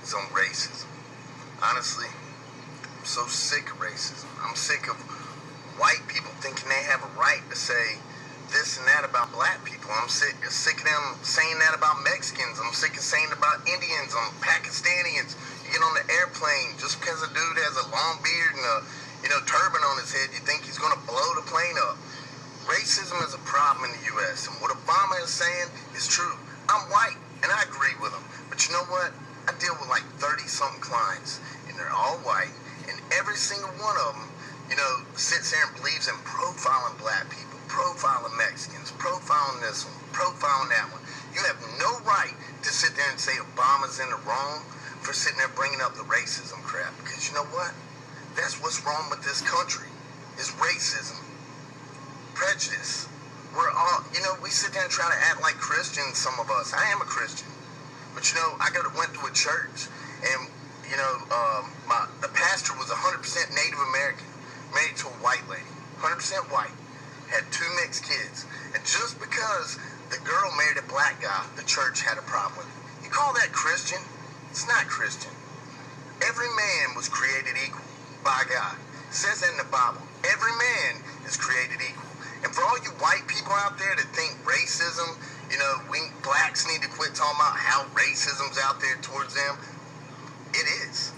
is on racism. Honestly, I'm so sick of racism. I'm sick of white people thinking they have a right to say this and that about black people. I'm sick of them saying that about Mexicans. I'm sick of saying about Indians, Pakistanians. You get on the airplane, just because a dude has a long beard and a turban on his head, you think he's going to blow the plane up. Racism is a problem in the U.S., and what Obama is saying is true. I'm white, and I agree with him. But you know what? I deal with like 30-something clients, and they're all white, and every single one of them, sits there and believes in profiling black people, profiling Mexicans, profiling this one, profiling that one. You have no right to sit there and say Obama's in the wrong for sitting there bringing up the racism crap, because you know what? That's what's wrong with this country, is racism, prejudice. We're all, we sit there and try to act like Christians, some of us. I am a Christian. But I went to a church, and the pastor was 100% Native American, married to a white lady, 100% white, had 2 mixed kids. And just because the girl married a black guy, the church had a problem with it. You call that Christian? It's not Christian. Every man was created equal by God. It says that in the Bible. Every man is created equal. And for all you white people out there that think racism, we blacks need to quit talking about how racism's out there towards them, it is.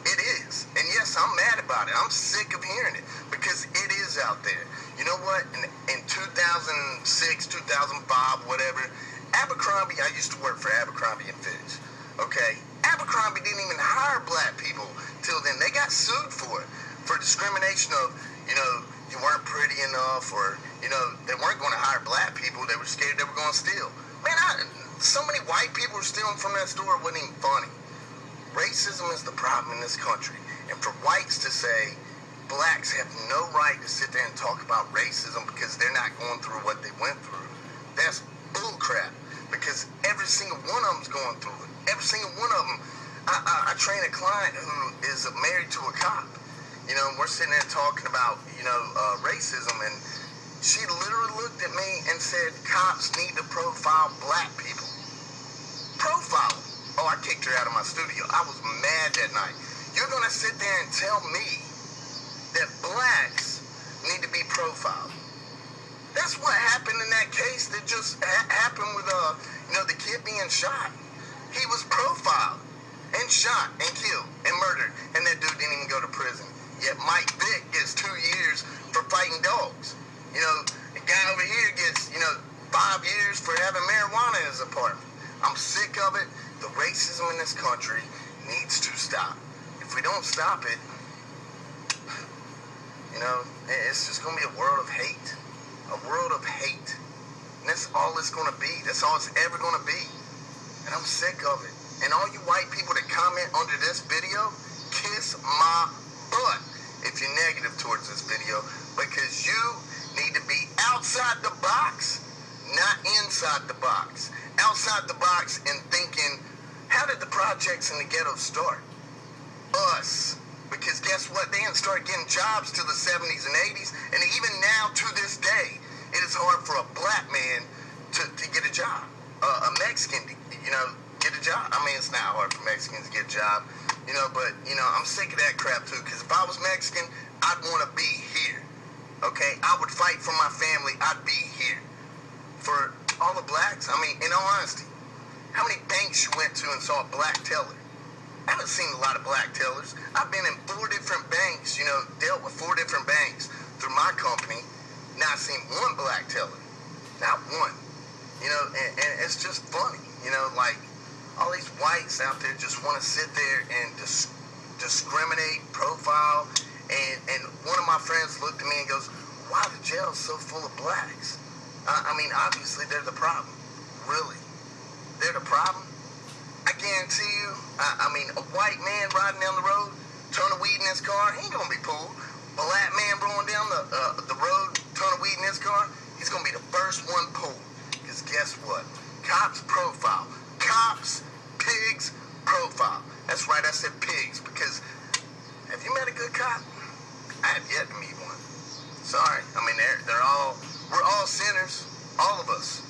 It is. And yes, I'm mad about it. I'm sick of hearing it because it is out there. You know what? In 2006, 2005, whatever, Abercrombie, I used to work for Abercrombie and Fitch. Okay? Abercrombie didn't even hire black people till then. They got sued for it, for discrimination of, you weren't pretty enough, or, they weren't going to hire black people. They were scared they were going to steal. Man, so many white people were stealing from that store, it wasn't even funny. Racism is the problem in this country. And for whites to say blacks have no right to sit there and talk about racism because they're not going through what they went through, that's bullcrap. Because every single one of them's going through it. Every single one of them. I train a client who is married to a cop. We're sitting there talking about, racism, and she literally looked at me and said, cops need to profile black people. Profile them. Oh, I kicked her out of my studio. I was mad that night. You're going to sit there and tell me that blacks need to be profiled. That's what happened in that case that just happened with, the kid being shot. He was profiled and shot and killed and murdered, and that dude didn't even go to prison. Yet Mike Vick gets 2 years for fighting dogs. The guy over here gets, 5 years for having marijuana in his apartment. I'm sick of it. The racism in this country needs to stop. If we don't stop it, it's just going to be a world of hate. A world of hate. And that's all it's going to be. That's all it's ever going to be. And I'm sick of it. And all you white people that comment under this video, kiss my butt if you're negative towards this video. Because you need to be outside the box, not inside the box. Outside the box and thinking, how did the projects in the ghetto start? Us. Because guess what? They didn't start getting jobs till the 70s and 80s. And even now, to this day, it is hard for a black man to get a job. A Mexican, get a job. I mean, it's not hard for Mexicans to get a job. But, I'm sick of that crap, too. Because if I was Mexican, I'd want to be here. Okay? I would fight for my family. I'd be here. For all the blacks, in all honesty, how many banks you went to and saw a black teller? I haven't seen a lot of black tellers. I've been in 4 different banks, dealt with 4 different banks through my company. Not seen one black teller. Not one. And it's just funny. Like all these whites out there just want to sit there and discriminate, profile. And one of my friends looked at me and goes, why the jail's so full of blacks? Obviously they're the problem. Really. They're the problem. I guarantee you, a white man riding down the road, ton of weed in his car, he ain't gonna be pulled. A black man rolling down the road, ton of weed in his car, he's gonna be the first one pulled. Because guess what? Cops profile. Cops, pigs, profile. That's right, I said pigs, because have you met a good cop? I have yet to meet one. Sorry. We're all sinners. All of us.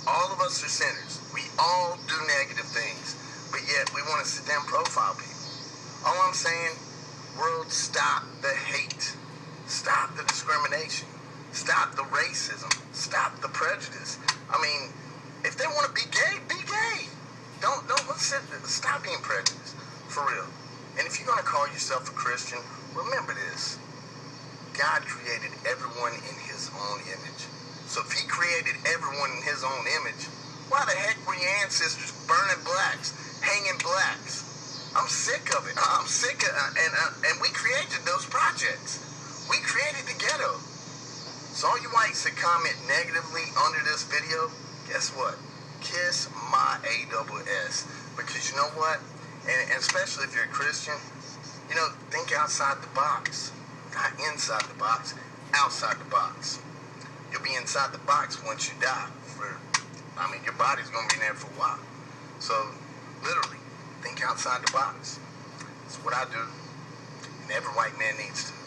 All of us are sinners. We all do negative things. But yet we want to sit down and saying? World, stop the hate. Stop the discrimination. Stop the racism. Stop the prejudice. I mean, if they want to be gay, be gay. Stop being prejudiced. For real. And if you're going to call yourself a Christian, remember this. God created everyone in his own image. So if he created everyone in his own image, why the heck were your ancestors burning blacks, hanging blacks? I'm sick of it. I'm sick of and we created those projects. We created the ghetto. So all you whites that comment negatively under this video, guess what? Kiss my AWS. Because you know what? And especially if you're a Christian, you know, think outside the box. Not inside the box, outside the box. You'll be inside the box once you die. Your body's going to be in there for a while. So, literally, think outside the box. That's what I do. And every white man needs to.